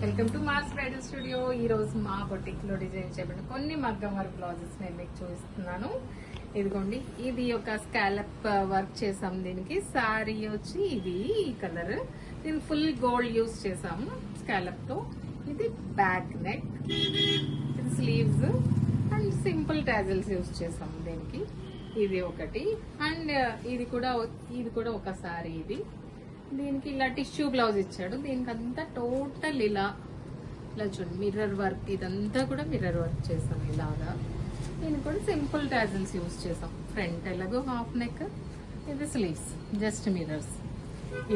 Welcome to mass bridal studio. ఈ రోజు మా బొటిక్ లో డిజైన్ చేయబడిన కొన్ని మగ్గం వర్క్ బ్లౌజెస్ నేను మీకు చూపిస్తున్నాను. ఇదిగోండి, ఇది ఒక స్కాలప్ వర్క్ చేసాం. దీనికి సారీ వచ్చి ఇది ఈ కలర్, దీని ఫుల్ గోల్డ్ యూజ్ చేసాము స్కాలప్ తో. ఇది బ్యాక్ నెక్, ఇది sleeves and simple tassels use చేసాము దీనికి. ఇది ఒకటి. అండ్ ఇది కూడా ఒక సారీ. దీనికి ఇలా టిష్యూ బ్లౌజ్ ఇచ్చాడు. దీనికి అంతా టోటల్ ఇలా చూడండి, మిర్రర్ వర్క్. ఇదంతా కూడా మిర్రర్ వర్క్ చేసాం ఇలాగా. దీనికి కూడా సింపుల్ టాజిల్స్ యూజ్ చేసాం. ఫ్రంట్ ఎలాగో హాఫ్ నెక్, ఇది స్లీవ్స్, జస్ట్ మిర్రర్స్.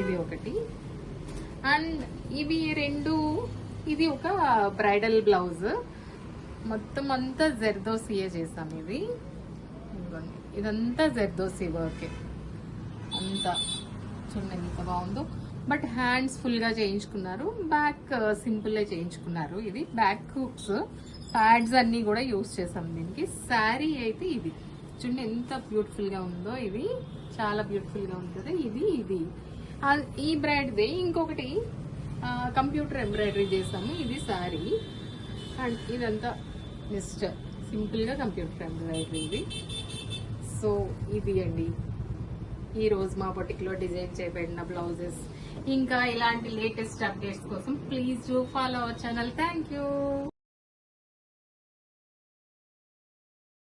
ఇది ఒకటి. అండ్ ఇవి రెండు, ఇది ఒక బ్రైడల్ బ్లౌజ్. మొత్తం అంతా జర్దోసియే చేసాం. ఇదంతా జర్దోసి వర్కే అంతా. చూడండి ఎంత బాగుందో. బట్ హ్యాండ్స్ ఫుల్ గా చేయించుకున్నారు, బ్యాక్ సింపుల్ గా చేయించుకున్నారు. ఇది బ్యాక్ హుక్స్, ప్యాడ్స్ అన్ని కూడా యూజ్ చేసాం దీనికి. శారీ అయితే ఇది చూడండి ఎంత బ్యూటిఫుల్ గా ఉందో. ఇది చాలా బ్యూటిఫుల్ గా ఉంటుంది. ఇది ఈ బ్రైడ్దే. ఇంకొకటి కంప్యూటర్ ఎంబ్రాయిడరీ చేసాము. ఇది శారీ. అండ్ ఇదంతా జస్ట్ సింపుల్ గా కంప్యూటర్ ఎంబ్రాయిడరీ. ఇది సో ఇది అండి ఈ రోజు మా బొటిక్ లో డిజైన్ చేయబడిన బ్లౌజెస్. ఇంకా ఇలాంటి లేటెస్ట్ అప్డేట్స్ కోసం please do follow our channel. Thank you.